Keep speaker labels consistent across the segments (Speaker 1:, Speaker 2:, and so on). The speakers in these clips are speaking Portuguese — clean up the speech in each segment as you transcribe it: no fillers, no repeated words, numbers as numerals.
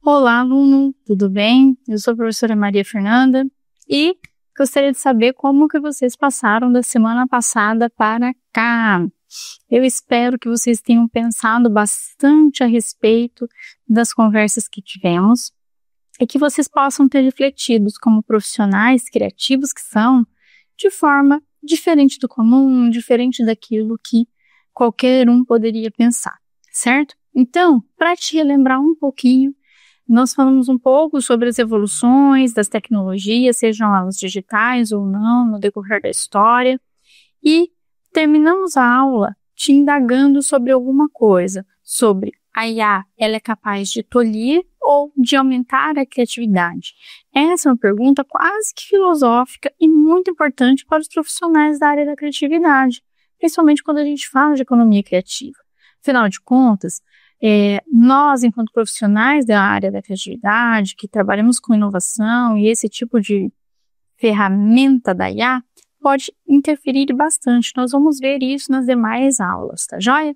Speaker 1: Olá, aluno, tudo bem? Eu sou a professora Maria Fernanda e gostaria de saber como que vocês passaram da semana passada para cá. Eu espero que vocês tenham pensado bastante a respeito das conversas que tivemos e que vocês possam ter refletido como profissionais criativos que são, de forma diferente do comum, diferente daquilo que qualquer um poderia pensar, certo? Então, para te relembrar um pouquinho, nós falamos um pouco sobre as evoluções das tecnologias, sejam elas digitais ou não, no decorrer da história, e terminamos a aula te indagando sobre alguma coisa, sobre a IA, ela é capaz de tolir ou de aumentar a criatividade? Essa é uma pergunta quase que filosófica e muito importante para os profissionais da área da criatividade, principalmente quando a gente fala de economia criativa. Afinal de contas, nós, enquanto profissionais da área da criatividade, que trabalhamos com inovação e esse tipo de ferramenta da IA, pode interferir bastante. Nós vamos ver isso nas demais aulas, tá joia?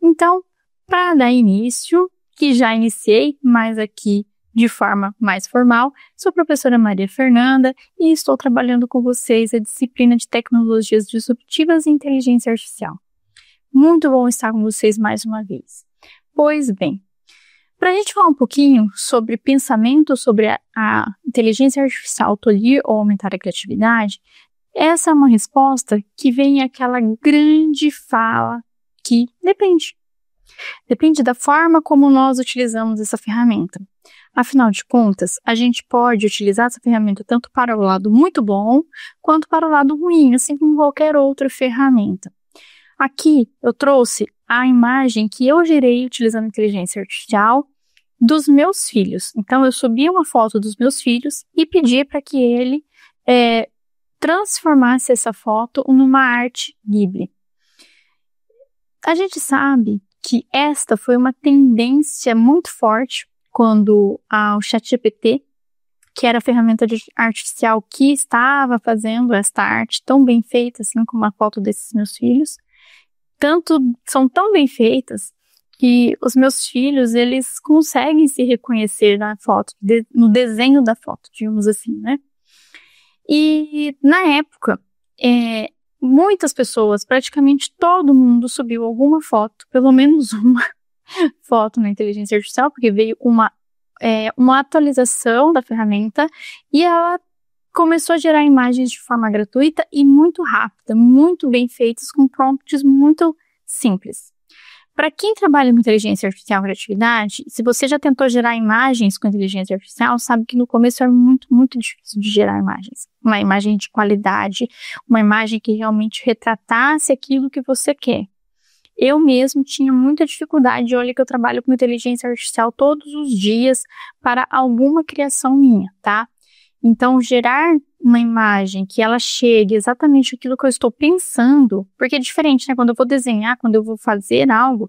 Speaker 1: Então, para dar início, que já iniciei, mas aqui de forma mais formal, sou a professora Maria Fernanda e estou trabalhando com vocês a disciplina de Tecnologias Disruptivas e Inteligência Artificial. Muito bom estar com vocês mais uma vez. Pois bem, para a gente falar um pouquinho sobre pensamento sobre a inteligência artificial tolir ou aumentar a criatividade, essa é uma resposta que vem àquela grande fala que depende. Depende da forma como nós utilizamos essa ferramenta. Afinal de contas, a gente pode utilizar essa ferramenta tanto para o lado muito bom, quanto para o lado ruim, assim como qualquer outra ferramenta. Aqui eu trouxe a imagem que eu gerei utilizando inteligência artificial dos meus filhos. Então, eu subi uma foto dos meus filhos e pedi para que ele transformasse essa foto numa arte Ghibli. A gente sabe que esta foi uma tendência muito forte quando o ChatGPT, que era a ferramenta artificial que estava fazendo esta arte tão bem feita, assim como a foto desses meus filhos, são tão bem feitas que os meus filhos, eles conseguem se reconhecer na foto, no desenho da foto, digamos assim, né? E na época, muitas pessoas, praticamente todo mundo subiu alguma foto, pelo menos uma foto na inteligência artificial, porque veio uma atualização da ferramenta e ela começou a gerar imagens de forma gratuita e muito rápida, muito bem feitas, com prompts muito simples. Para quem trabalha com inteligência artificial e criatividade, se você já tentou gerar imagens com inteligência artificial, sabe que no começo é muito, muito difícil de gerar imagens. Uma imagem de qualidade, uma imagem que realmente retratasse aquilo que você quer. Eu mesmo tinha muita dificuldade, olha que eu trabalho com inteligência artificial todos os dias para alguma criação minha, tá? Então, gerar uma imagem que ela chegue exatamente aquilo que eu estou pensando, porque é diferente, né? Quando eu vou desenhar, quando eu vou fazer algo,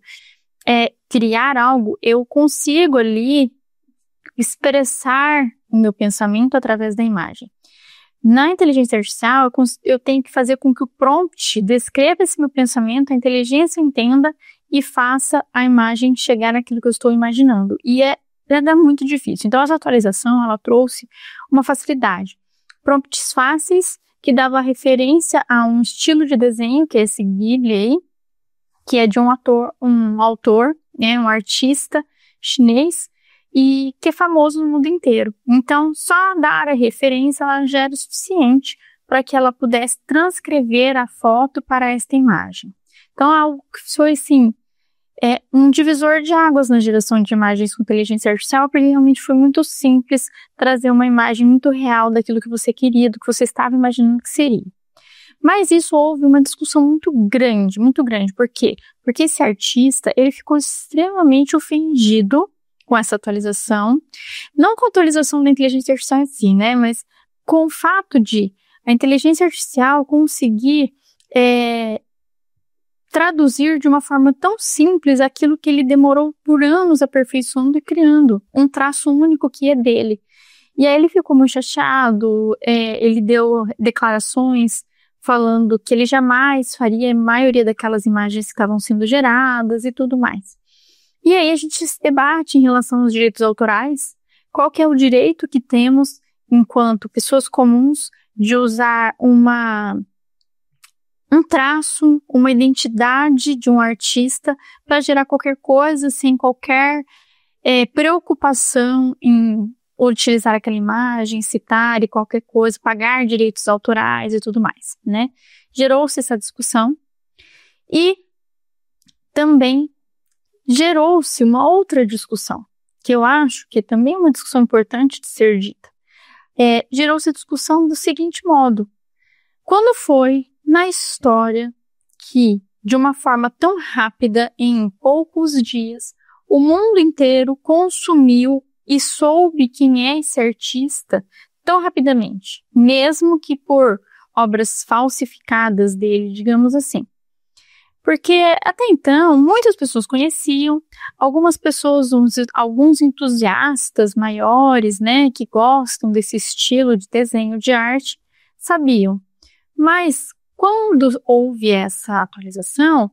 Speaker 1: criar algo, eu consigo ali expressar o meu pensamento através da imagem. Na inteligência artificial, eu tenho que fazer com que o prompt descreva esse meu pensamento, a inteligência entenda e faça a imagem chegar naquilo que eu estou imaginando. E é muito difícil. Então, essa atualização, ela trouxe uma facilidade. Prompts fáceis, que dava referência a um estilo de desenho, que é esse Ghibli aí, que é de um autor, né, um artista chinês, e que é famoso no mundo inteiro. Então, só dar a referência, ela já era o suficiente para que ela pudesse transcrever a foto para esta imagem. Então, algo que foi, assim, um divisor de águas na geração de imagens com inteligência artificial, porque realmente foi muito simples trazer uma imagem muito real daquilo que você queria, do que você estava imaginando que seria. Mas isso houve uma discussão muito grande. Por quê? Porque esse artista, ele ficou extremamente ofendido com essa atualização, não com a atualização da inteligência artificial em si, né, mas com o fato de a inteligência artificial conseguir traduzir de uma forma tão simples aquilo que ele demorou por anos aperfeiçoando e criando, um traço único que é dele. E aí ele ficou muito chateado, ele deu declarações falando que ele jamais faria a maioria daquelas imagens que estavam sendo geradas e tudo mais. E aí a gente se debate em relação aos direitos autorais, Qual que é o direito que temos enquanto pessoas comuns de usar um traço, uma identidade de um artista para gerar qualquer coisa sem qualquer preocupação em utilizar aquela imagem, citar e qualquer coisa, pagar direitos autorais e tudo mais, né? Gerou-se essa discussão e também gerou-se uma outra discussão, que eu acho que também é uma discussão importante de ser dita. Gerou-se a discussão do seguinte modo: quando foi na história que, de uma forma tão rápida, em poucos dias, o mundo inteiro consumiu e soube quem é esse artista tão rapidamente, mesmo que por obras falsificadas dele, digamos assim? Porque até então muitas pessoas conheciam, algumas pessoas, alguns entusiastas maiores, né, que gostam desse estilo de desenho de arte, sabiam. Mas quando houve essa atualização,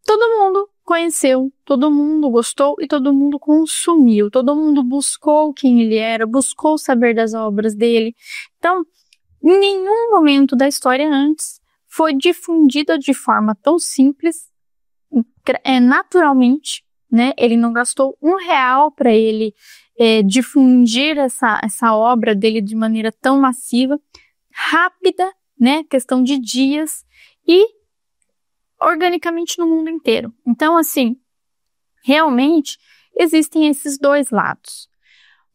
Speaker 1: todo mundo conheceu, todo mundo gostou e todo mundo consumiu, todo mundo buscou quem ele era, buscou saber das obras dele. Então, em nenhum momento da história antes foi difundida de forma tão simples, naturalmente, né? Ele não gastou R$1 para ele difundir essa obra dele de maneira tão massiva, rápida, né? Questão de dias e organicamente no mundo inteiro. Então, assim, realmente existem esses dois lados.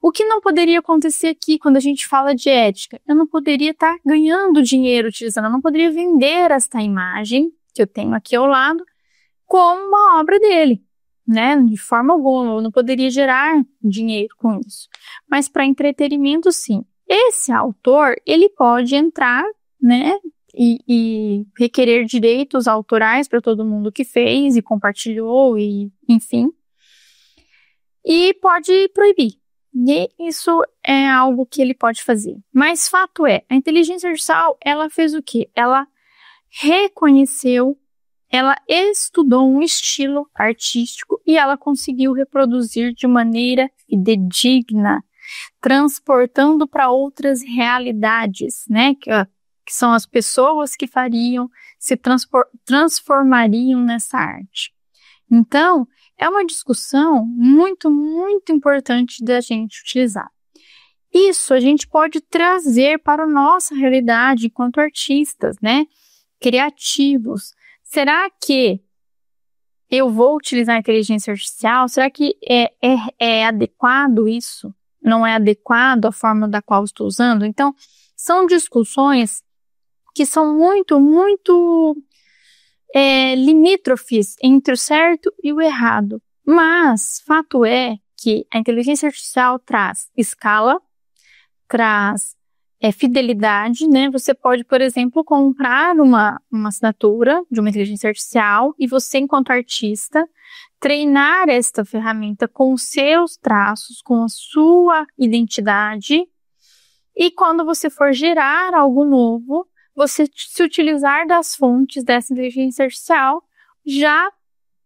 Speaker 1: O que não poderia acontecer aqui quando a gente fala de ética? Eu não poderia estar ganhando dinheiro utilizando, eu não poderia vender esta imagem que eu tenho aqui ao lado como uma obra dele, né? De forma alguma, eu não poderia gerar dinheiro com isso. Mas para entretenimento, sim. Esse autor, ele pode entrar, né? E requerer direitos autorais para todo mundo que fez e compartilhou, e enfim. E pode proibir. E isso é algo que ele pode fazer. Mas fato é, a inteligência artificial, ela fez o quê? Ela reconheceu, ela estudou um estilo artístico e ela conseguiu reproduzir de maneira fidedigna, transportando para outras realidades, né? Que são as pessoas que se transformariam nessa arte. Então, é uma discussão muito, muito importante da gente utilizar. Isso a gente pode trazer para a nossa realidade enquanto artistas, né? Criativos. Será que eu vou utilizar a inteligência artificial? Será que é adequado isso? Não é adequado a forma da qual estou usando? Então, são discussões que são muito, muito limítrofes entre o certo e o errado. Mas, fato é que a inteligência artificial traz escala, traz fidelidade, né? Você pode, por exemplo, comprar uma assinatura de uma inteligência artificial e você, enquanto artista, treinar esta ferramenta com os seus traços, com a sua identidade, e quando você for gerar algo novo, você se utilizar das fontes dessa inteligência artificial já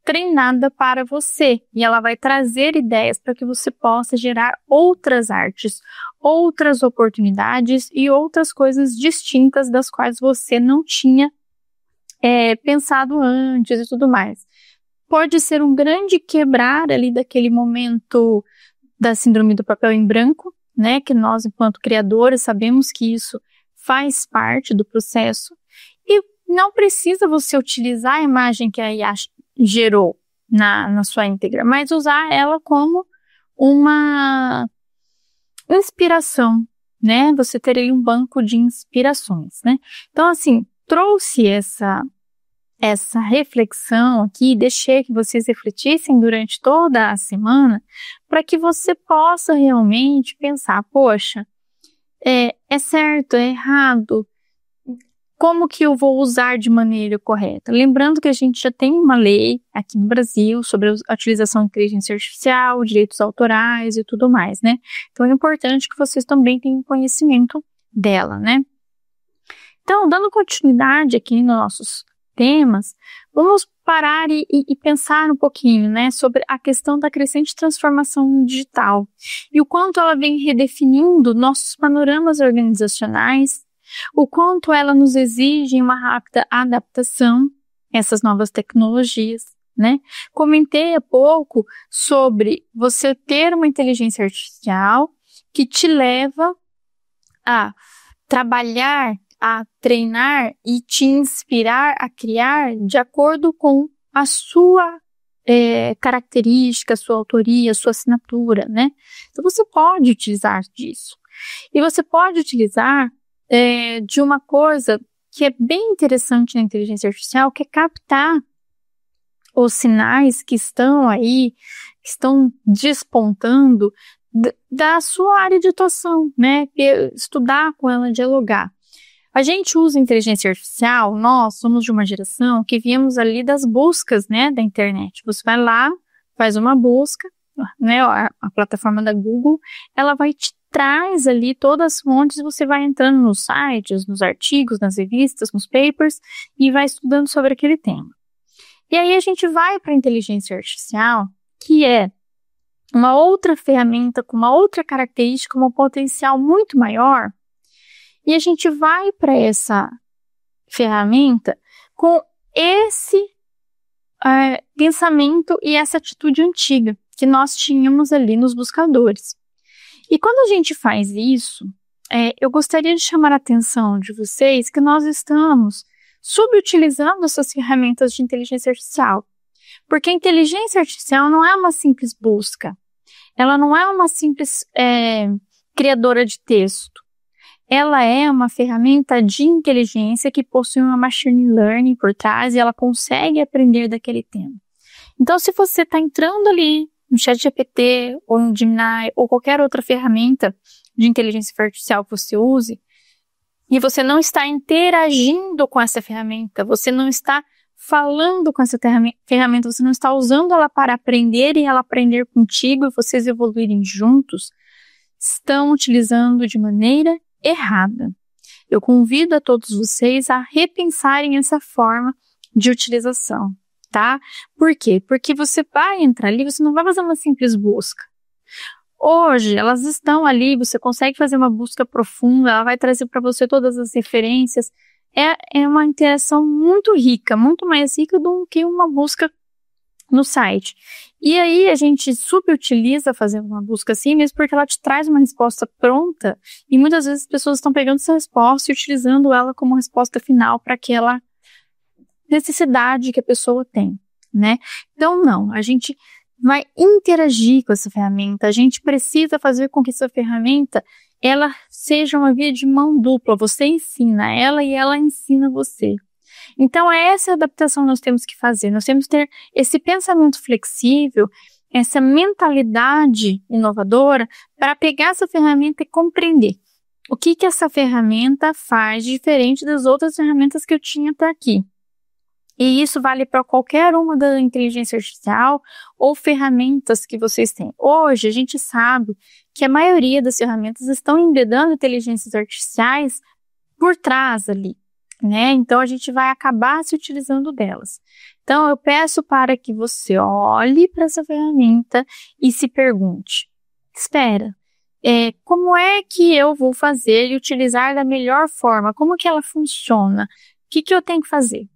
Speaker 1: treinada para você. E ela vai trazer ideias para que você possa gerar outras artes, outras oportunidades e outras coisas distintas das quais você não tinha pensado antes e tudo mais. Pode ser um grande quebrar ali daquele momento da síndrome do papel em branco, né? Que nós, enquanto criadores, sabemos que isso faz parte do processo e não precisa você utilizar a imagem que a IA gerou na sua íntegra, mas usar ela como uma inspiração, né? Você ter aí um banco de inspirações, né? Então, assim, trouxe essa reflexão aqui, deixei que vocês refletissem durante toda a semana para que você possa realmente pensar, poxa, é certo, é errado? Como que eu vou usar de maneira correta? Lembrando que a gente já tem uma lei aqui no Brasil sobre a utilização de inteligência artificial, direitos autorais e tudo mais, né? Então é importante que vocês também tenham conhecimento dela, né? Então, dando continuidade aqui nos nossos temas, Vamos parar e pensar um pouquinho, né, sobre a questão da crescente transformação digital e o quanto ela vem redefinindo nossos panoramas organizacionais, o quanto ela nos exige uma rápida adaptação a essas novas tecnologias, né? Comentei há pouco sobre você ter uma inteligência artificial que te leva a trabalhar, a treinar e te inspirar a criar de acordo com a sua característica, sua autoria, sua assinatura, né? Então você pode utilizar disso. E você pode utilizar de uma coisa que é bem interessante na inteligência artificial, que é captar os sinais que estão aí, que estão despontando da sua área de atuação, né? Estudar com ela, dialogar. A gente usa inteligência artificial, nós somos de uma geração que viemos ali das buscas, né, da internet. Você vai lá, faz uma busca, né, a plataforma da Google, ela vai te traz ali todas as fontes, você vai entrando nos sites, nos artigos, nas revistas, nos papers e vai estudando sobre aquele tema. E aí a gente vai para a inteligência artificial, que é uma outra ferramenta com uma outra característica, um potencial muito maior, e a gente vai para essa ferramenta com esse pensamento e essa atitude antiga que nós tínhamos ali nos buscadores. E quando a gente faz isso, eu gostaria de chamar a atenção de vocês que nós estamos subutilizando essas ferramentas de inteligência artificial. Porque a inteligência artificial não é uma simples busca. Ela não é uma simples criadora de texto. Ela é uma ferramenta de inteligência que possui uma machine learning por trás e ela consegue aprender daquele tema. Então, se você está entrando ali no ChatGPT ou no Gemini ou qualquer outra ferramenta de inteligência artificial que você use e você não está interagindo com essa ferramenta, você não está falando com essa ferramenta, você não está usando ela para aprender e ela aprender contigo e vocês evoluírem juntos, estão utilizando de maneira errada. Eu convido a todos vocês a repensarem essa forma de utilização, tá? Por quê? Porque você vai entrar ali, você não vai fazer uma simples busca. Hoje, elas estão ali, você consegue fazer uma busca profunda, ela vai trazer para você todas as referências. É uma interação muito rica, muito mais rica do que uma busca no site. E aí a gente subutiliza fazendo uma busca assim, mesmo porque ela te traz uma resposta pronta e muitas vezes as pessoas estão pegando essa resposta e utilizando ela como resposta final para aquela necessidade que a pessoa tem, né? Então não, a gente vai interagir com essa ferramenta, a gente precisa fazer com que essa ferramenta ela seja uma via de mão dupla, você ensina ela e ela ensina você. Então, essa adaptação nós temos que fazer, nós temos que ter esse pensamento flexível, essa mentalidade inovadora para pegar essa ferramenta e compreender o que essa ferramenta faz diferente das outras ferramentas que eu tinha até aqui. E isso vale para qualquer uma da inteligência artificial ou ferramentas que vocês têm. Hoje, a gente sabe que a maioria das ferramentas estão embedando inteligências artificiais por trás ali, né? Então, a gente vai acabar se utilizando delas. Então, eu peço para que você olhe para essa ferramenta e se pergunte, espera, como é que eu vou fazer e utilizar da melhor forma? Como que ela funciona? O que eu tenho que fazer?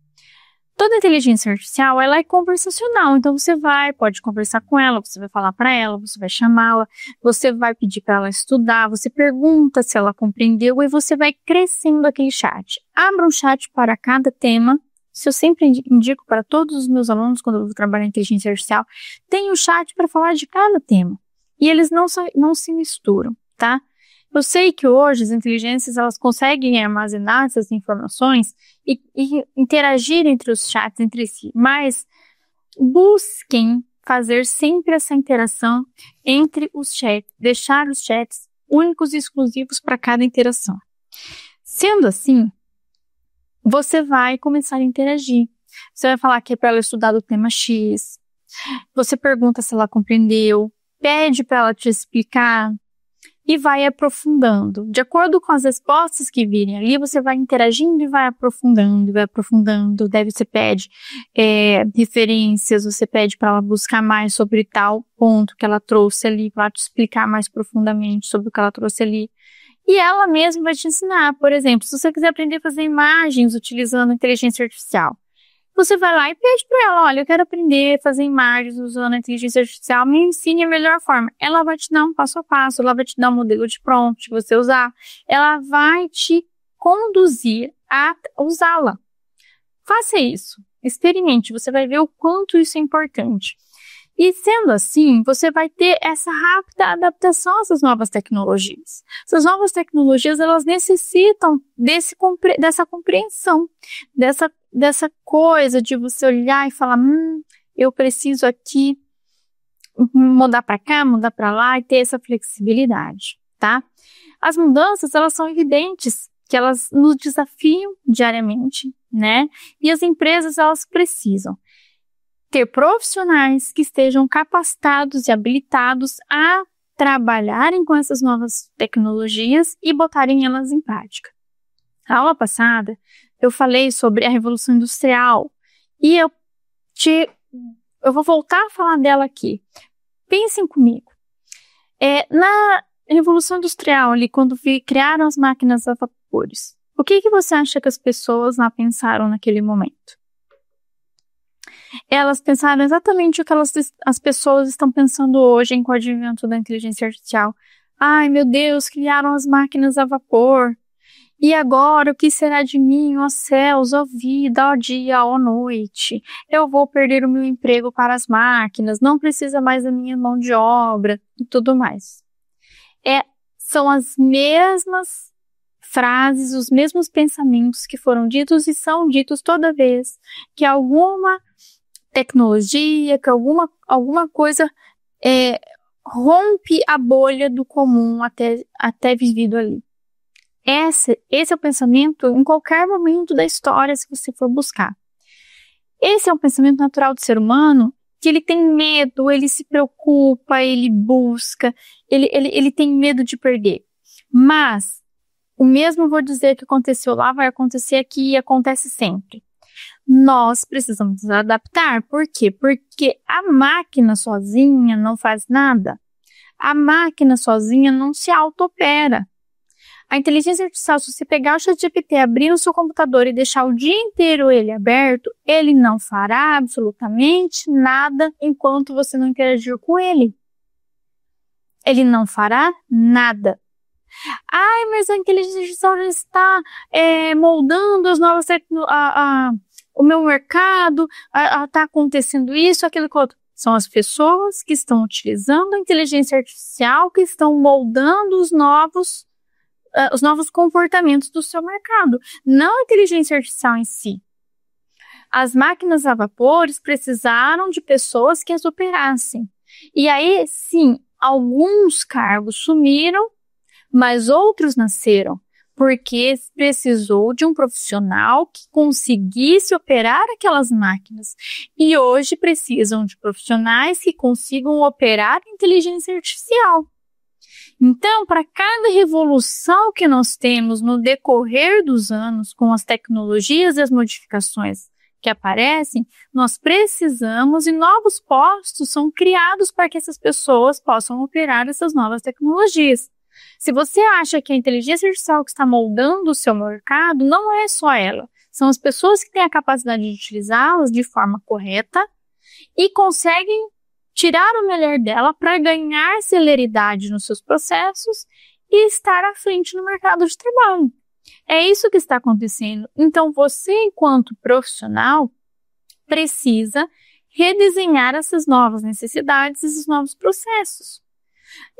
Speaker 1: Toda inteligência artificial, ela é conversacional, então você pode conversar com ela, você vai falar para ela, você vai chamá-la, você vai pedir para ela estudar, você pergunta se ela compreendeu e você vai crescendo aquele chat. Abra um chat para cada tema, isso eu sempre indico para todos os meus alunos quando eu vou trabalhar em inteligência artificial, tem um chat para falar de cada tema e eles não se misturam, tá? Eu sei que hoje as inteligências elas conseguem armazenar essas informações e interagir entre os chats entre si, mas busquem fazer sempre essa interação entre os chats, deixar os chats únicos e exclusivos para cada interação. Sendo assim, você vai começar a interagir. Você vai falar que é para ela estudar do tema X, você pergunta se ela compreendeu, pede para ela te explicar. e vai aprofundando. De acordo com as respostas que virem ali, você vai interagindo e vai aprofundando, e vai aprofundando. Daí você pede referências, você pede para ela buscar mais sobre tal ponto que ela trouxe ali, para te explicar mais profundamente sobre o que ela trouxe ali. E ela mesma vai te ensinar. Por exemplo, se você quiser aprender a fazer imagens utilizando inteligência artificial, você vai lá e pede para ela, olha, eu quero aprender a fazer imagens usando a inteligência artificial, me ensine a melhor forma. Ela vai te dar um passo a passo, ela vai te dar um modelo de prompt que você usar, ela vai te conduzir a usá-la. Faça isso, experimente, você vai ver o quanto isso é importante. E sendo assim, você vai ter essa rápida adaptação a essas novas tecnologias. Essas novas tecnologias, elas necessitam dessa compreensão, dessa coisa de você olhar e falar, eu preciso aqui mudar para cá, mudar para lá e ter essa flexibilidade, tá? As mudanças, elas são evidentes, que elas nos desafiam diariamente, né? E as empresas, elas precisam ter profissionais que estejam capacitados e habilitados a trabalharem com essas novas tecnologias e botarem elas em prática. Na aula passada, eu falei sobre a Revolução Industrial e eu vou voltar a falar dela aqui. Pensem comigo. Na Revolução Industrial, ali, quando criaram as máquinas a vapores, o que você acha que as pessoas lá pensaram naquele momento? Elas pensaram exatamente o que as pessoas estão pensando hoje com o advento da inteligência artificial. Ai, meu Deus, criaram as máquinas a vapor. E agora, o que será de mim, ó céus, ó vida, ó dia, ó noite? Eu vou perder o meu emprego para as máquinas, não precisa mais da minha mão de obra e tudo mais. São as mesmas frases, os mesmos pensamentos que foram ditos e são ditos toda vez que alguma tecnologia, que alguma coisa rompe a bolha do comum até vivido ali. Esse é o pensamento em qualquer momento da história, se você for buscar. Esse é um pensamento natural do ser humano, que ele tem medo, ele se preocupa, ele busca, ele tem medo de perder. Mas o mesmo vou dizer que aconteceu lá, vai acontecer aqui e acontece sempre. Nós precisamos nos adaptar. Por quê? Porque a máquina sozinha não faz nada. A máquina sozinha não se auto-opera. A inteligência artificial, se você pegar o ChatGPT, abrir no seu computador e deixar o dia inteiro ele aberto, ele não fará absolutamente nada enquanto você não interagir com ele. Ele não fará nada. Ai, mas a inteligência artificial já está moldando as novas o meu mercado, está acontecendo isso, aquilo que outro. São as pessoas que estão utilizando a inteligência artificial, que estão moldando os novos comportamentos do seu mercado, não a inteligência artificial em si. As máquinas a vapores precisaram de pessoas que as operassem. E aí, sim, alguns cargos sumiram, mas outros nasceram, porque precisou de um profissional que conseguisse operar aquelas máquinas. E hoje precisam de profissionais que consigam operar a inteligência artificial. Então, para cada revolução que nós temos no decorrer dos anos, com as tecnologias e as modificações que aparecem, nós precisamos e novos postos são criados para que essas pessoas possam operar essas novas tecnologias. Se você acha que a inteligência artificial que está moldando o seu mercado, não é só ela. São as pessoas que têm a capacidade de utilizá-las de forma correta e conseguem tirar o melhor dela para ganhar celeridade nos seus processos e estar à frente no mercado de trabalho. É isso que está acontecendo. Então, você, enquanto profissional, precisa redesenhar essas novas necessidades, esses novos processos.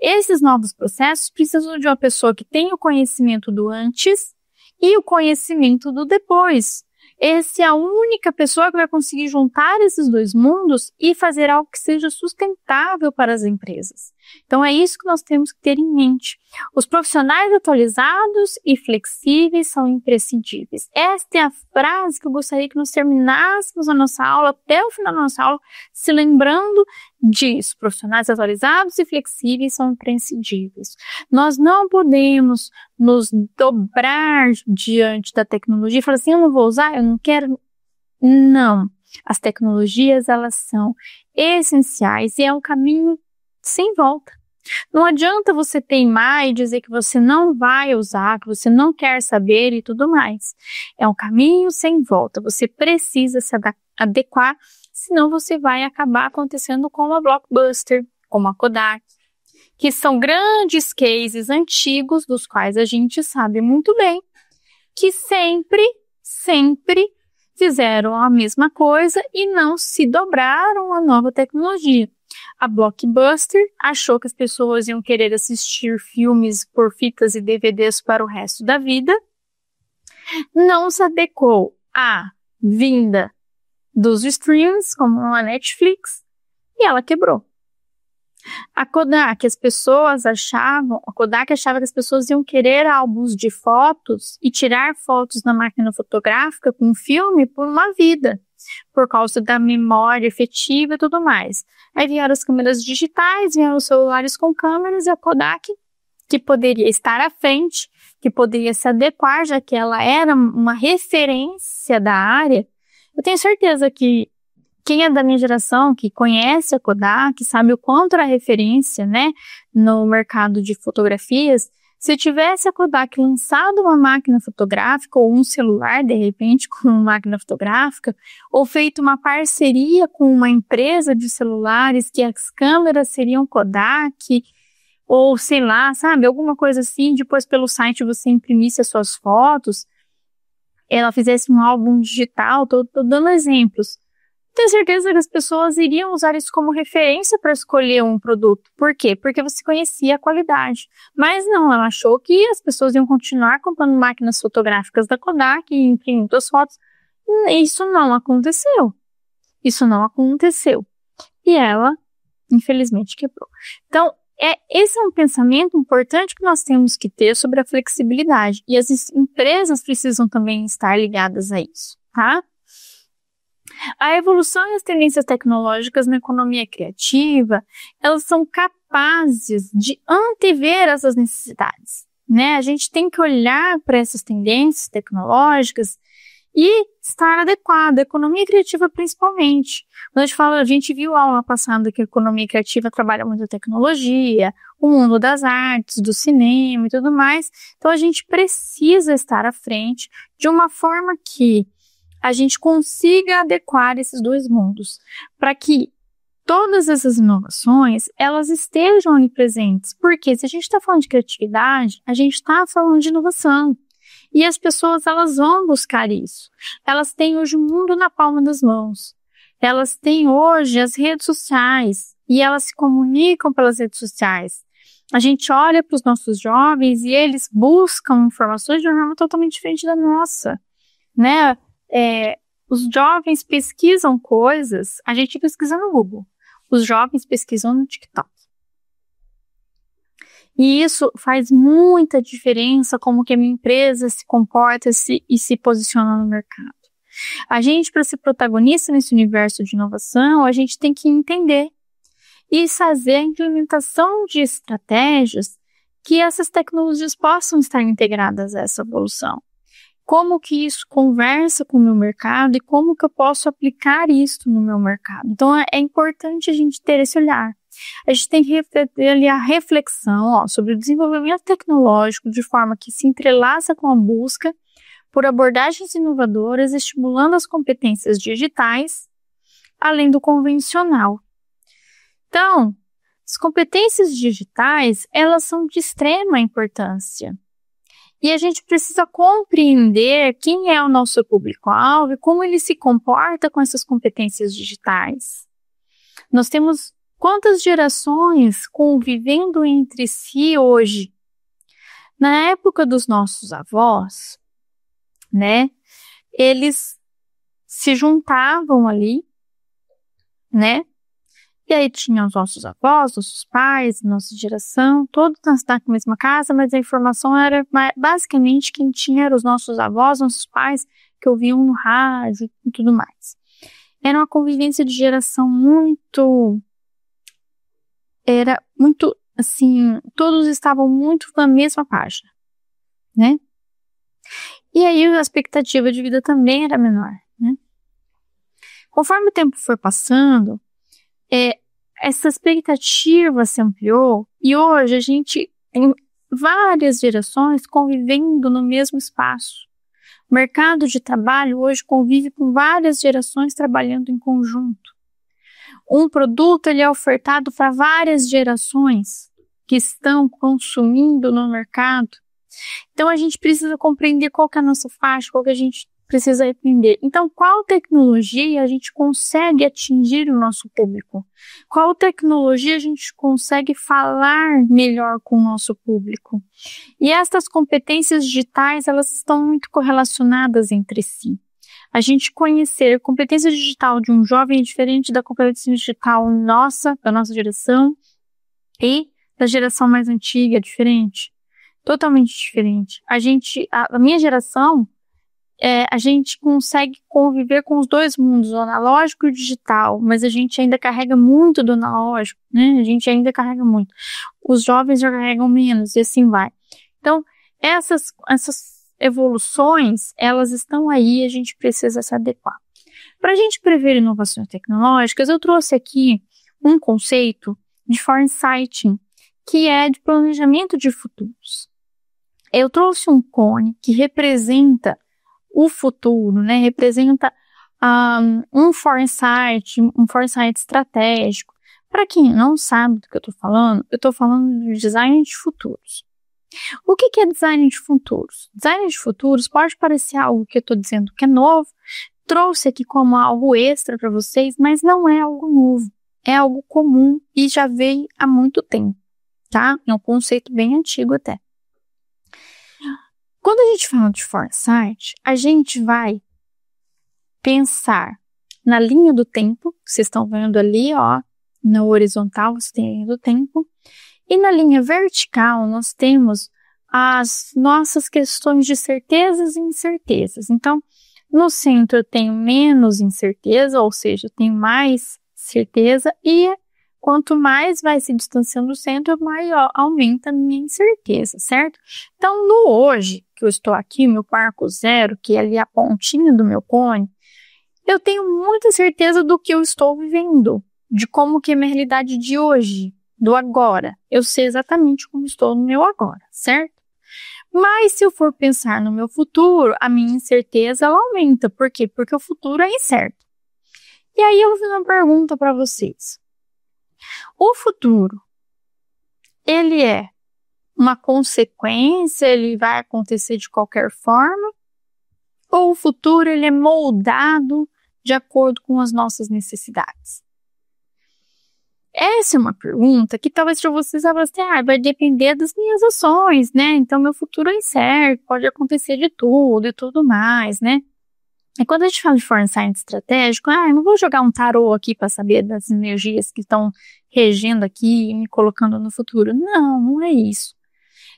Speaker 1: Esses novos processos precisam de uma pessoa que tenha o conhecimento do antes e o conhecimento do depois. Essa é a única pessoa que vai conseguir juntar esses dois mundos e fazer algo que seja sustentável para as empresas. Então, é isso que nós temos que ter em mente. Os profissionais atualizados e flexíveis são imprescindíveis. Esta é a frase que eu gostaria que nós terminássemos a nossa aula, até o final da nossa aula, se lembrando disso. Profissionais atualizados e flexíveis são imprescindíveis. Nós não podemos nos dobrar diante da tecnologia e falar assim, eu não vou usar, eu não quero. Não. As tecnologias, elas são essenciais e é um caminho sem volta. Não adianta você teimar e dizer que você não vai usar, que você não quer saber e tudo mais. É um caminho sem volta. Você precisa se adequar, senão você vai acabar acontecendo como a Blockbuster, como a Kodak, que são grandes cases antigos, dos quais a gente sabe muito bem, que sempre fizeram a mesma coisa e não se dobraram à nova tecnologia. A Blockbuster achou que as pessoas iam querer assistir filmes por fitas e DVDs para o resto da vida, não se adequou à vinda dos streams, como a Netflix, e ela quebrou. A Kodak achava que as pessoas iam querer álbuns de fotos e tirar fotos na máquina fotográfica com filme por uma vida, por causa da memória efetiva e tudo mais. Aí vieram as câmeras digitais, vieram os celulares com câmeras e a Kodak, que poderia estar à frente, que poderia se adequar, já que ela era uma referência da área. Eu tenho certeza que quem é da minha geração, que conhece a Kodak, sabe o quanto era referência, né, no mercado de fotografias. Se tivesse a Kodak lançado uma máquina fotográfica ou um celular, de repente, com uma máquina fotográfica, ou feito uma parceria com uma empresa de celulares que as câmeras seriam Kodak, ou sei lá, sabe, alguma coisa assim, depois pelo site você imprimisse as suas fotos, ela fizesse um álbum digital, tô dando exemplos. Tenho certeza que as pessoas iriam usar isso como referência para escolher um produto. Por quê? Porque você conhecia a qualidade. Mas não, ela achou que as pessoas iam continuar comprando máquinas fotográficas da Kodak e imprimindo as fotos. Isso não aconteceu. E ela, infelizmente, quebrou. Então, esse é um pensamento importante que nós temos que ter sobre a flexibilidade. E as empresas precisam também estar ligadas a isso, tá? A evolução e as tendências tecnológicas na economia criativa, elas são capazes de antever essas necessidades, né? A gente tem que olhar para essas tendências tecnológicas e estar adequado, a economia criativa principalmente. Quando a gente viu a aula passada que a economia criativa trabalha muito a tecnologia, o mundo das artes, do cinema e tudo mais. Então a gente precisa estar à frente de uma forma que a gente consiga adequar esses dois mundos, para que todas essas inovações, elas estejam ali presentes. Porque se a gente está falando de criatividade, a gente está falando de inovação. E as pessoas, elas vão buscar isso. Elas têm hoje o mundo na palma das mãos. Elas têm hoje as redes sociais e elas se comunicam pelas redes sociais. A gente olha para os nossos jovens e eles buscam informações de uma forma totalmente diferente da nossa, né? Os jovens pesquisam coisas, a gente pesquisa no Google, os jovens pesquisam no TikTok. E isso faz muita diferença como que a minha empresa se comporta e se posiciona no mercado. A gente, para ser protagonista nesse universo de inovação, a gente tem que entender e fazer a implementação de estratégias que essas tecnologias possam estar integradas a essa evolução. Como que isso conversa com o meu mercado e como que eu posso aplicar isso no meu mercado. Então, é importante a gente ter esse olhar. A gente tem que ter ali a reflexão sobre o desenvolvimento tecnológico de forma que se entrelaça com a busca por abordagens inovadoras, estimulando as competências digitais, além do convencional. Então, as competências digitais, elas são de extrema importância. E a gente precisa compreender quem é o nosso público-alvo e como ele se comporta com essas competências digitais. Nós temos quantas gerações convivendo entre si hoje? Na época dos nossos avós, né, eles se juntavam ali, né, E aí tinha os nossos avós, nossos pais, nossa geração, todos na mesma casa, mas a informação era basicamente quem tinha eram os nossos avós, nossos pais, que ouviam no rádio e tudo mais. Era uma convivência de geração era muito, assim, todos estavam muito na mesma página, né? E aí a expectativa de vida também era menor, né? Conforme o tempo foi passando, essa expectativa se ampliou e hoje a gente tem várias gerações convivendo no mesmo espaço. O mercado de trabalho hoje convive com várias gerações trabalhando em conjunto. Um produto ele é ofertado para várias gerações que estão consumindo no mercado. Então a gente precisa compreender qual que é a nossa faixa, qual que a gente precisa aprender. Então, qual tecnologia a gente consegue atingir o nosso público? Qual tecnologia a gente consegue falar melhor com o nosso público? E estas competências digitais, elas estão muito correlacionadas entre si. A gente conhecer a competência digital de um jovem é diferente da competência digital da nossa geração e da geração mais antiga, é diferente. Totalmente diferente. A minha geração, a gente consegue conviver com os dois mundos, o analógico e o digital, mas a gente ainda carrega muito do analógico, né? A gente ainda carrega muito. Os jovens já carregam menos e assim vai. Então, essas evoluções, elas estão aí e a gente precisa se adequar. Para a gente prever inovações tecnológicas, eu trouxe aqui um conceito de foresighting, que é de planejamento de futuros. Eu trouxe um cone que representa o futuro, né? Representa um foresight estratégico. Para quem não sabe do que eu estou falando de design de futuros. O que é design de futuros? Design de futuros pode parecer algo que eu estou dizendo que é novo, trouxe aqui como algo extra para vocês, mas não é algo novo. É algo comum e já veio há muito tempo, tá? É um conceito bem antigo até. Quando a gente fala de foresight, a gente vai pensar na linha do tempo, que vocês estão vendo ali, ó, na horizontal você tem a linha do tempo, e na linha vertical nós temos as nossas questões de certezas e incertezas. Então, no centro eu tenho menos incerteza, ou seja, eu tenho mais certeza, e quanto mais vai se distanciando do centro, maior aumenta a minha incerteza, certo? Então, no hoje, que eu estou aqui, meu marco zero, que é ali a pontinha do meu cone, eu tenho muita certeza do que eu estou vivendo, de como que é a minha realidade de hoje, do agora. Eu sei exatamente como estou no meu agora, certo? Mas se eu for pensar no meu futuro, a minha incerteza ela aumenta. Por quê? Porque o futuro é incerto. E aí eu vou fazer uma pergunta para vocês. O futuro, ele é uma consequência, ele vai acontecer de qualquer forma? Ou o futuro, ele é moldado de acordo com as nossas necessidades? Essa é uma pergunta que talvez para vocês vai depender das minhas ações, né? Então, meu futuro é incerto, pode acontecer de tudo e tudo mais, né? E quando a gente fala de foresight estratégico, eu não vou jogar um tarô aqui para saber das energias que estão regendo aqui e me colocando no futuro. Não, não é isso.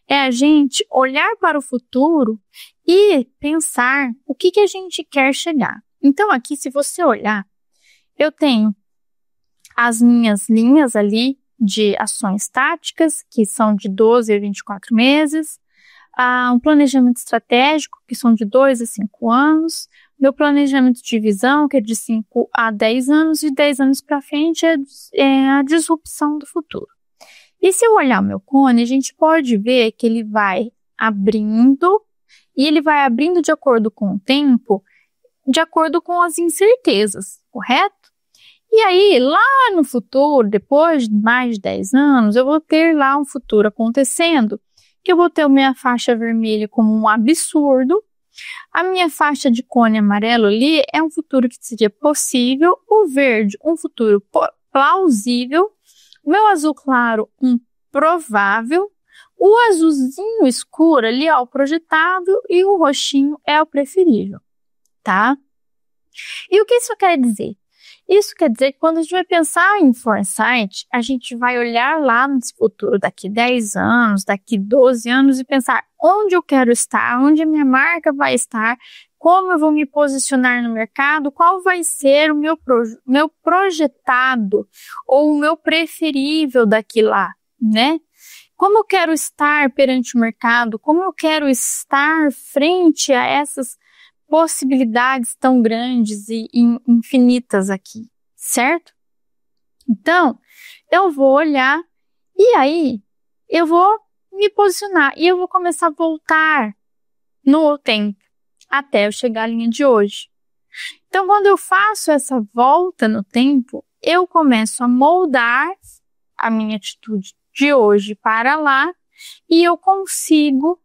Speaker 1: É a gente olhar para o futuro e pensar o que a gente quer chegar. Então, aqui, se você olhar, eu tenho as minhas linhas ali de ações táticas, que são de 12 a 24 meses, um planejamento estratégico, que são de 2 a 5 anos, meu planejamento de visão, que é de 5 a 10 anos, e 10 anos para frente é a disrupção do futuro. E se eu olhar o meu cone, a gente pode ver que ele vai abrindo, e ele vai abrindo de acordo com o tempo, de acordo com as incertezas, correto? E aí, lá no futuro, depois de mais de 10 anos, eu vou ter lá um futuro acontecendo, que eu vou ter a minha faixa vermelha como um absurdo, a minha faixa de cone amarelo ali é um futuro que seria possível, o verde, um futuro plausível, o meu azul claro, um provável, o azulzinho escuro ali é o projetável e o roxinho é o preferível, tá? E o que isso quer dizer? Isso quer dizer que quando a gente vai pensar em foresight, a gente vai olhar lá no futuro, daqui 10 anos, daqui 12 anos e pensar onde eu quero estar, onde a minha marca vai estar, como eu vou me posicionar no mercado, qual vai ser o meu projetado ou o meu preferível daqui lá, né? Como eu quero estar perante o mercado, como eu quero estar frente a essas possibilidades tão grandes e infinitas aqui, certo? Então, eu vou olhar e aí eu vou me posicionar e eu vou começar a voltar no tempo até eu chegar à linha de hoje. Então, quando eu faço essa volta no tempo, eu começo a moldar a minha atitude de hoje para lá e eu consigo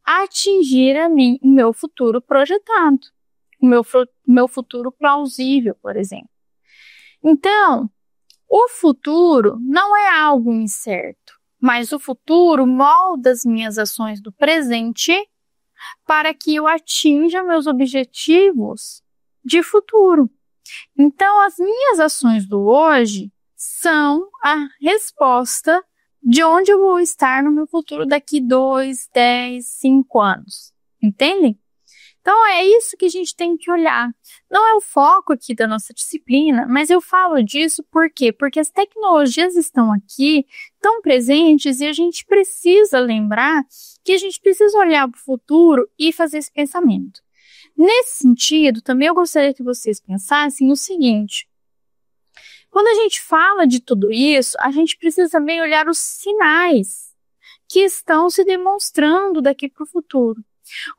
Speaker 1: atingir o meu futuro projetado, o meu futuro plausível, por exemplo. Então, o futuro não é algo incerto, mas o futuro molda as minhas ações do presente para que eu atinja meus objetivos de futuro. Então, as minhas ações do hoje são a resposta de onde eu vou estar no meu futuro daqui 2, 10, 5 anos. Entendem? Então, é isso que a gente tem que olhar. Não é o foco aqui da nossa disciplina, mas eu falo disso por quê? Porque as tecnologias estão aqui, estão presentes, e a gente precisa lembrar que a gente precisa olhar para o futuro e fazer esse pensamento. Nesse sentido, também eu gostaria que vocês pensassem o seguinte: quando a gente fala de tudo isso, a gente precisa também olhar os sinais que estão se demonstrando daqui para o futuro.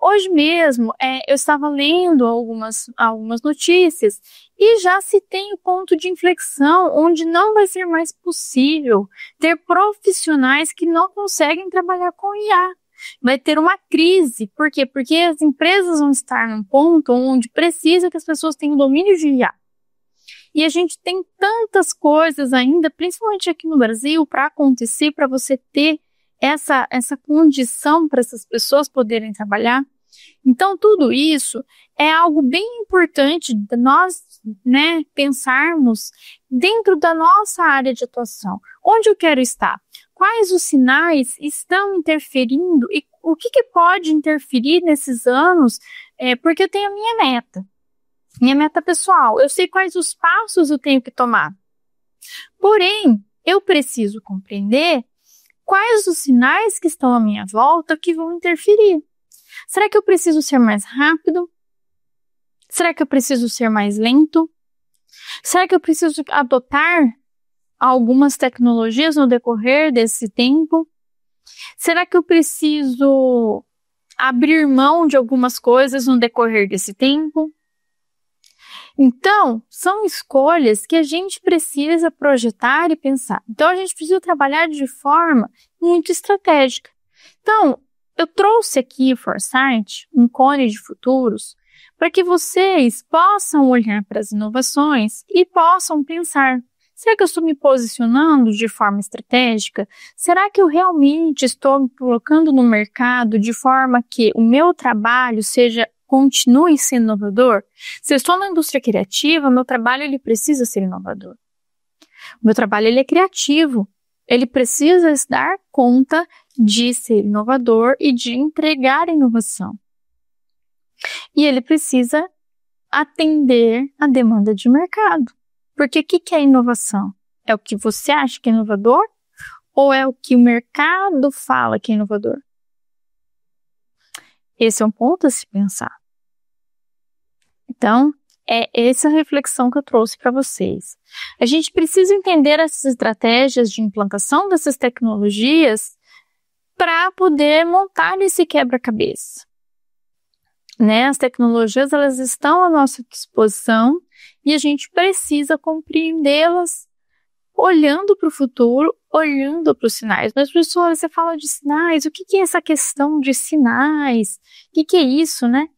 Speaker 1: Hoje mesmo, eu estava lendo algumas notícias e já se tem o ponto de inflexão onde não vai ser mais possível ter profissionais que não conseguem trabalhar com IA. Vai ter uma crise. Por quê? Porque as empresas vão estar num ponto onde precisa que as pessoas tenham domínio de IA. E a gente tem tantas coisas ainda, principalmente aqui no Brasil, para acontecer, para você ter essa condição para essas pessoas poderem trabalhar. Então, tudo isso é algo bem importante de nós, né, pensarmos dentro da nossa área de atuação. Onde eu quero estar? Quais os sinais estão interferindo e o que pode interferir nesses anos? Porque eu tenho a minha meta pessoal. Eu sei quais os passos eu tenho que tomar. Porém, eu preciso compreender quais os sinais que estão à minha volta que vão interferir. Será que eu preciso ser mais rápido? Será que eu preciso ser mais lento? Será que eu preciso adotar algumas tecnologias no decorrer desse tempo? Será que eu preciso abrir mão de algumas coisas no decorrer desse tempo? Então, são escolhas que a gente precisa projetar e pensar. Então, a gente precisa trabalhar de forma muito estratégica. Então, eu trouxe aqui o Foresight, um cone de futuros, para que vocês possam olhar para as inovações e possam pensar: será que eu estou me posicionando de forma estratégica? Será que eu realmente estou me colocando no mercado de forma que o meu trabalho continue sendo inovador? Se eu estou na indústria criativa, meu trabalho ele precisa ser inovador. O meu trabalho ele é criativo. Ele precisa dar conta de ser inovador e de entregar inovação. E ele precisa atender a demanda de mercado. Porque o que é inovação? É o que você acha que é inovador? Ou é o que o mercado fala que é inovador? Esse é um ponto a se pensar. Então, é essa reflexão que eu trouxe para vocês. A gente precisa entender essas estratégias de implantação dessas tecnologias para poder montar esse quebra-cabeça. Né? As tecnologias elas estão à nossa disposição e a gente precisa compreendê-las olhando para o futuro, olhando para os sinais. Mas, professora, você fala de sinais, o que é essa questão de sinais? O que é isso, né?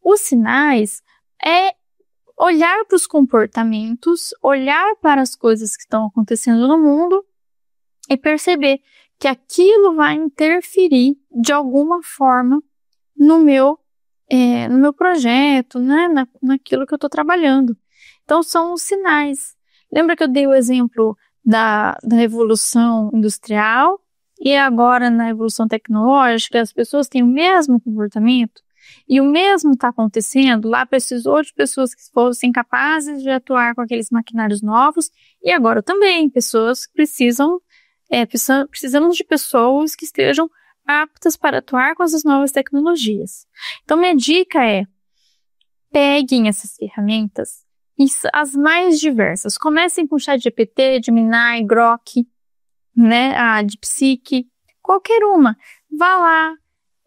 Speaker 1: Os sinais é olhar para os comportamentos, olhar para as coisas que estão acontecendo no mundo e perceber que aquilo vai interferir de alguma forma no meu projeto, né? Naquilo que eu estou trabalhando. Então, são os sinais. Lembra que eu dei o exemplo da Revolução Industrial e agora na Revolução Tecnológica as pessoas têm o mesmo comportamento e o mesmo está acontecendo? Lá precisou de pessoas que fossem capazes de atuar com aqueles maquinários novos e agora também pessoas que precisamos de pessoas que estejam aptas para atuar com essas novas tecnologias. Então, minha dica é: peguem essas ferramentas, as mais diversas. Comecem com ChatGPT, Gemini, Grok, né, a DeepSeek, qualquer uma. Vá lá,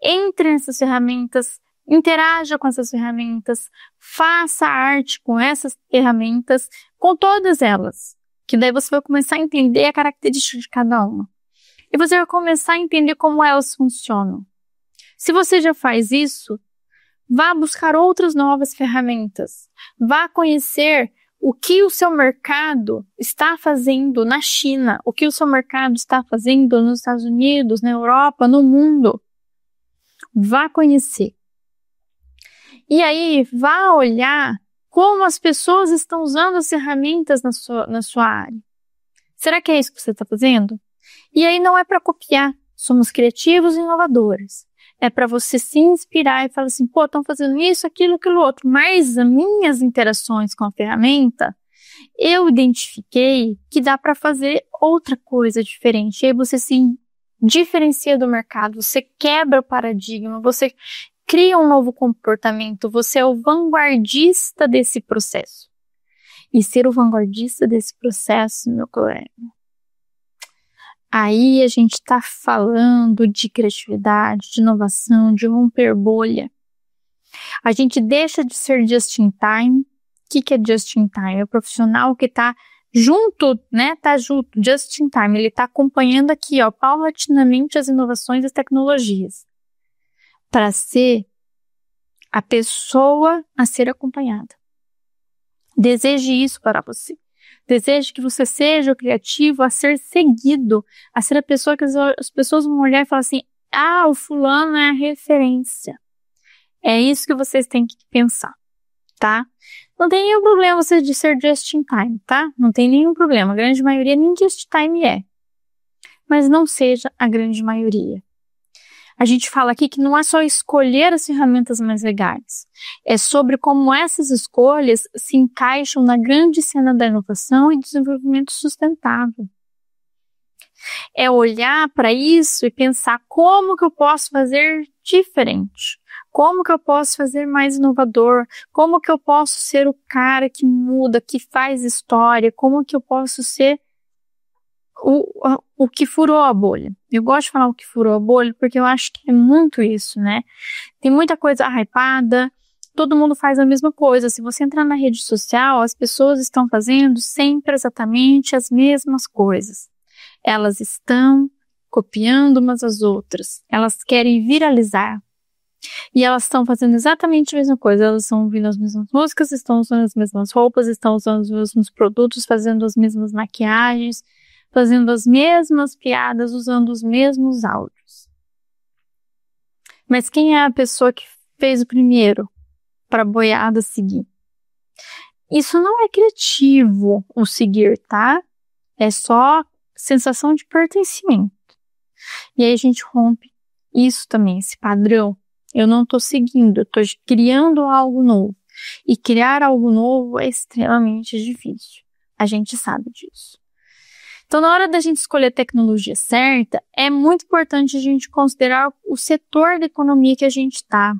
Speaker 1: entre nessas ferramentas, interaja com essas ferramentas, faça arte com essas ferramentas, com todas elas. Que daí você vai começar a entender a característica de cada uma. E você vai começar a entender como elas funcionam. Se você já faz isso, vá buscar outras novas ferramentas. Vá conhecer o que o seu mercado está fazendo na China, o que o seu mercado está fazendo nos Estados Unidos, na Europa, no mundo. Vá conhecer. E aí, vá olhar como as pessoas estão usando as ferramentas na sua área. Será que é isso que você está fazendo? E aí não é para copiar. Somos criativos e inovadores. É para você se inspirar e falar assim, pô, estão fazendo isso, aquilo, aquilo outro. Mas as minhas interações com a ferramenta, eu identifiquei que dá para fazer outra coisa diferente. E aí você se diferencia do mercado, você quebra o paradigma, você cria um novo comportamento, você é o vanguardista desse processo. E ser o vanguardista desse processo, meu colega, aí a gente está falando de criatividade, de inovação, de romper bolha. A gente deixa de ser just in time. O que é just in time? É o profissional que está junto, né? Tá junto, just in time. Ele está acompanhando aqui, ó, paulatinamente as inovações e as tecnologias. Para ser a pessoa a ser acompanhada. Deseje isso para você. Deseje que você seja o criativo a ser seguido, a ser a pessoa que as pessoas vão olhar e falar assim, ah, o fulano é a referência. É isso que vocês têm que pensar, tá? Não tem nenhum problema você de ser just in time, tá? Não tem nenhum problema. A grande maioria nem just in time é. Mas não seja a grande maioria. A gente fala aqui que não é só escolher as ferramentas mais legais. É sobre como essas escolhas se encaixam na grande cena da inovação e desenvolvimento sustentável. É olhar para isso e pensar como que eu posso fazer diferente. Como que eu posso fazer mais inovador? Como que eu posso ser o cara que muda, que faz história? Como que eu posso ser o que furou a bolha? Eu gosto de falar o que furou a bolha porque eu acho que é muito isso, né? Tem muita coisa hypada, todo mundo faz a mesma coisa. Se você entrar na rede social, as pessoas estão fazendo sempre exatamente as mesmas coisas. Elas estão copiando umas às outras. Elas querem viralizar. E elas estão fazendo exatamente a mesma coisa. Elas estão ouvindo as mesmas músicas, estão usando as mesmas roupas, estão usando os mesmos produtos, fazendo as mesmas maquiagens, fazendo as mesmas piadas, usando os mesmos áudios. Mas quem é a pessoa que fez o primeiro para a boiada seguir? Isso não é criativo, o seguir, tá? É só sensação de pertencimento. E aí a gente rompe isso também, esse padrão. Eu não estou seguindo, eu estou criando algo novo. E criar algo novo é extremamente difícil. A gente sabe disso. Então, na hora da gente escolher a tecnologia certa, é muito importante a gente considerar o setor da economia que a gente está.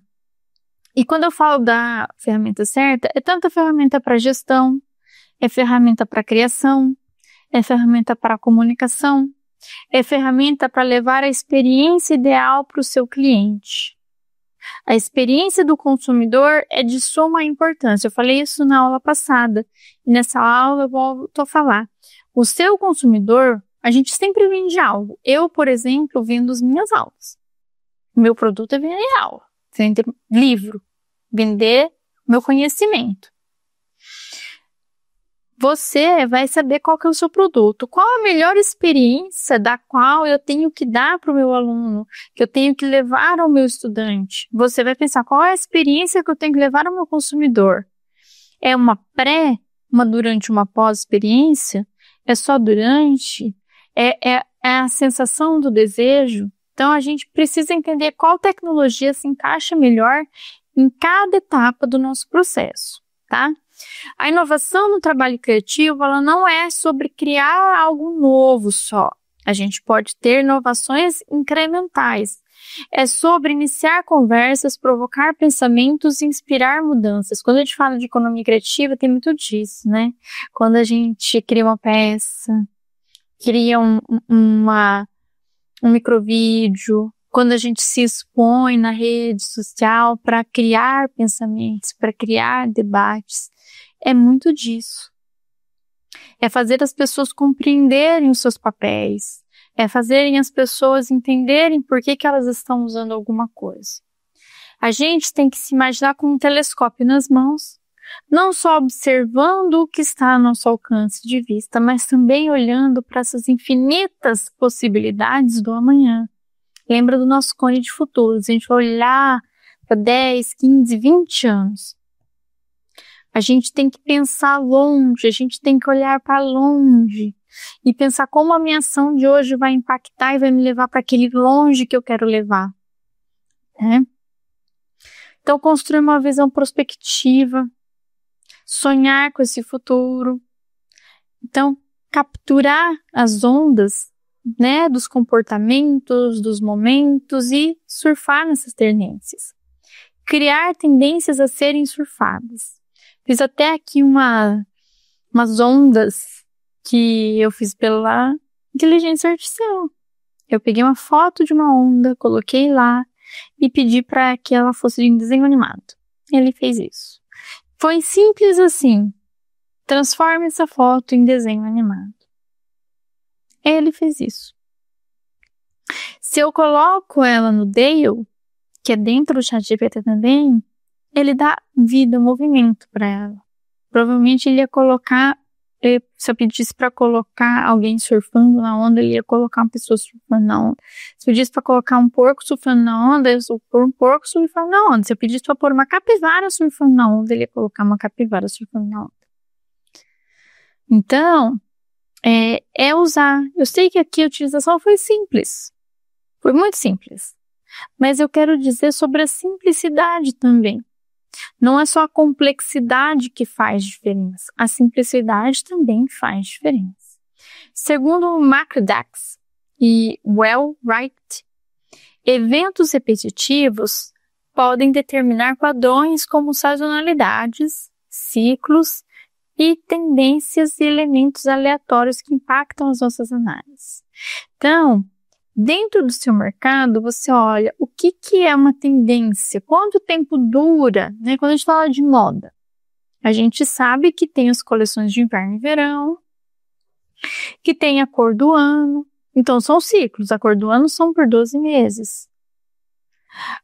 Speaker 1: E quando eu falo da ferramenta certa, é tanto a ferramenta para gestão, é ferramenta para criação, é ferramenta para comunicação, é ferramenta para levar a experiência ideal para o seu cliente. A experiência do consumidor é de suma importância. Eu falei isso na aula passada. E nessa aula eu volto a falar. O seu consumidor, a gente sempre vende algo. Eu, por exemplo, vendo as minhas aulas. Meu produto é vender aula, vender livro, vender meu conhecimento. Você vai saber qual que é o seu produto, qual a melhor experiência da qual eu tenho que dar para o meu aluno, que eu tenho que levar ao meu estudante. Você vai pensar qual é a experiência que eu tenho que levar ao meu consumidor. É uma durante uma pós-experiência? É só durante? É a sensação do desejo? Então, a gente precisa entender qual tecnologia se encaixa melhor em cada etapa do nosso processo, tá? A inovação no trabalho criativo, ela não é sobre criar algo novo só. A gente pode ter inovações incrementais. É sobre iniciar conversas, provocar pensamentos e inspirar mudanças. Quando a gente fala de economia criativa, tem muito disso, né? Quando a gente cria uma peça, cria um microvídeo, quando a gente se expõe na rede social para criar pensamentos, para criar debates, é muito disso. É fazer as pessoas compreenderem os seus papéis, é fazerem as pessoas entenderem por que elas estão usando alguma coisa. A gente tem que se imaginar com um telescópio nas mãos, não só observando o que está ao nosso alcance de vista, mas também olhando para essas infinitas possibilidades do amanhã. Lembra do nosso cone de futuros, a gente vai olhar para 10, 15, 20 anos. A gente tem que pensar longe, a gente tem que olhar para longe e pensar como a minha ação de hoje vai impactar e vai me levar para aquele longe que eu quero levar. Né? Então, construir uma visão prospectiva, sonhar com esse futuro. Então, capturar as ondas, né, dos comportamentos, dos momentos e surfar nessas tendências. Criar tendências a serem surfadas. Fiz até aqui umas ondas que eu fiz pela inteligência artificial. Eu peguei uma foto de uma onda, coloquei lá e pedi para que ela fosse de desenho animado. Ele fez isso. Foi simples assim. Transforme essa foto em desenho animado. Ele fez isso. Se eu coloco ela no Dale, que é dentro do ChatGPT também, ele dá vida, movimento para ela. Provavelmente ele ia colocar, se eu pedisse para colocar alguém surfando na onda, ele ia colocar uma pessoa surfando na onda. Se eu pedisse para colocar um porco surfando na onda, eu ia pôr um porco surfando na onda. Se eu pedisse para pôr uma capivara surfando na onda, ele ia colocar uma capivara surfando na onda. Então, é usar. Eu sei que aqui a utilização foi simples. Foi muito simples. Mas eu quero dizer sobre a simplicidade também. Não é só a complexidade que faz diferença. A simplicidade também faz diferença. Segundo o MacDax e Wellwright, eventos repetitivos podem determinar padrões como sazonalidades, ciclos e tendências e elementos aleatórios que impactam as nossas análises. Então, dentro do seu mercado, você olha o que é uma tendência, quanto tempo dura, né? Quando a gente fala de moda, a gente sabe que tem as coleções de inverno e verão, que tem a cor do ano, então são ciclos, a cor do ano são por 12 meses.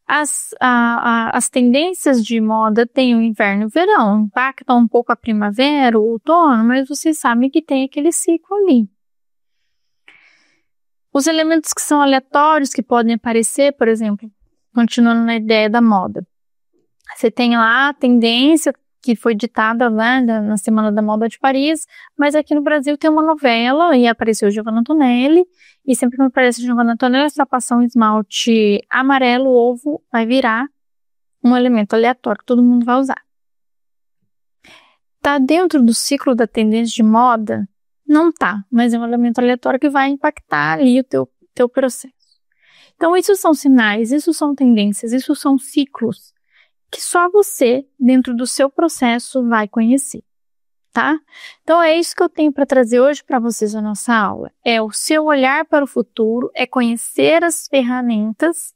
Speaker 1: As tendências de moda têm o inverno e o verão, impactam um pouco a primavera, o outono, mas vocês sabem que tem aquele ciclo ali. Os elementos que são aleatórios, que podem aparecer, por exemplo, continuando na ideia da moda. Você tem lá a tendência que foi ditada lá na Semana da Moda de Paris, mas aqui no Brasil tem uma novela e apareceu Giovanna Antonelli, e sempre que aparece Giovanna Antonelli, se ela passar um esmalte amarelo, ovo, vai virar um elemento aleatório que todo mundo vai usar. Tá dentro do ciclo da tendência de moda? Não tá, mas é um elemento aleatório que vai impactar ali o teu processo. Então, isso são sinais, isso são tendências, isso são ciclos que só você, dentro do seu processo, vai conhecer, tá? Então, é isso que eu tenho para trazer hoje para vocês na nossa aula. É o seu olhar para o futuro, é conhecer as ferramentas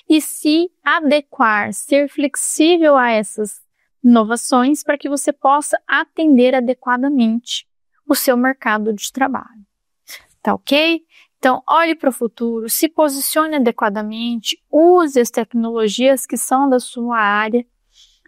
Speaker 1: e se adequar, ser flexível a essas inovações para que você possa atender adequadamente o seu mercado de trabalho. Tá ok? Então, olhe para o futuro, se posicione adequadamente, use as tecnologias que são da sua área,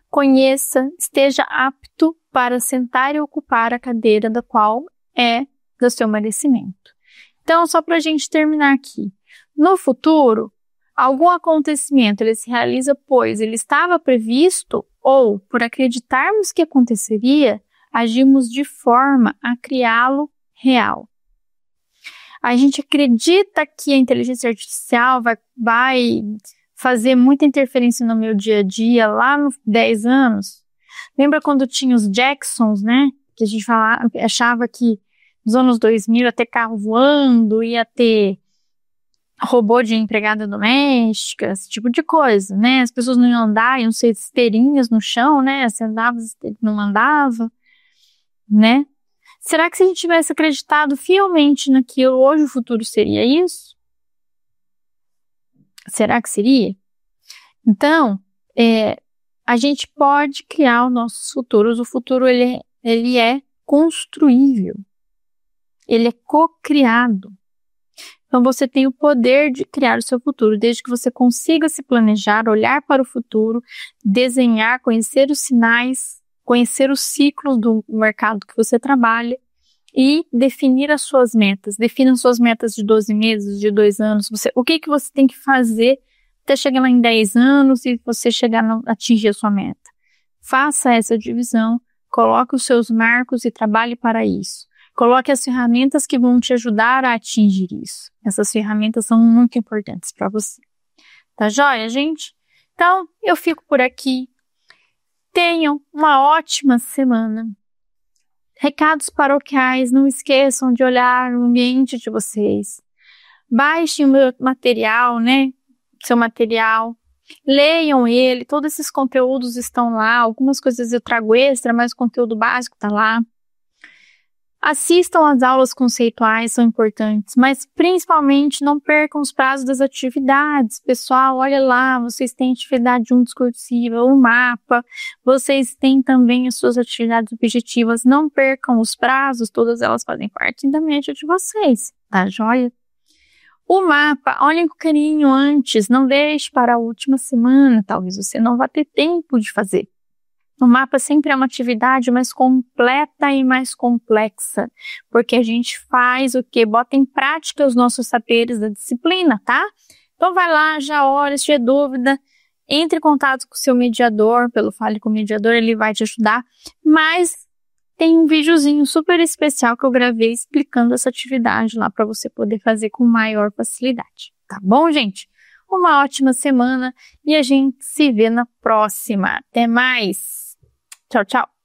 Speaker 1: conheça, esteja apto para sentar e ocupar a cadeira da qual é do seu merecimento. Então, só para a gente terminar aqui. No futuro, algum acontecimento ele se realiza pois ele estava previsto ou por acreditarmos que aconteceria, agimos de forma a criá-lo real. A gente acredita que a inteligência artificial vai fazer muita interferência no meu dia a dia lá nos 10 anos. Lembra quando tinha os Jacksons, né? Que a gente achava que nos anos 2000 ia ter carro voando, ia ter robô de empregada doméstica, esse tipo de coisa, né? As pessoas não iam andar, iam ser esteirinhas no chão, né? Você andava, não andava, né? Será que se a gente tivesse acreditado fielmente naquilo, hoje o futuro seria isso? Será que seria? Então, a gente pode criar os nossos futuros. O futuro, ele é construível. Ele é co-criado. Então, você tem o poder de criar o seu futuro, desde que você consiga se planejar, olhar para o futuro, desenhar, conhecer os sinais, conhecer os ciclos do mercado que você trabalha e definir as suas metas. Defina suas metas de 12 meses, de 2 anos. O que você tem que fazer até chegar lá em 10 anos e você atingir a sua meta. Faça essa divisão, coloque os seus marcos e trabalhe para isso. Coloque as ferramentas que vão te ajudar a atingir isso. Essas ferramentas são muito importantes para você. Tá joia, gente? Então, eu fico por aqui. Tenham uma ótima semana. Recados paroquiais, não esqueçam de olhar o ambiente de vocês. Baixem o meu material, né? Seu material. Leiam ele, todos esses conteúdos estão lá. Algumas coisas eu trago extra, mas o conteúdo básico está lá. Assistam às aulas conceituais, são importantes, mas principalmente não percam os prazos das atividades. Pessoal, olha lá, vocês têm atividade 1 discursiva, o mapa, vocês têm também as suas atividades objetivas. Não percam os prazos, todas elas fazem parte da média de vocês, tá joia? O mapa, olhem com carinho antes, não deixe para a última semana, talvez você não vá ter tempo de fazer. O mapa sempre é uma atividade mais completa e mais complexa, porque a gente faz o quê? Bota em prática os nossos saberes da disciplina, tá? Então vai lá, já olha, se tiver dúvida, entre em contato com o seu mediador, pelo Fale com o Mediador, ele vai te ajudar, mas tem um videozinho super especial que eu gravei explicando essa atividade lá para você poder fazer com maior facilidade, tá bom, gente? Uma ótima semana e a gente se vê na próxima. Até mais! Tchau, tchau!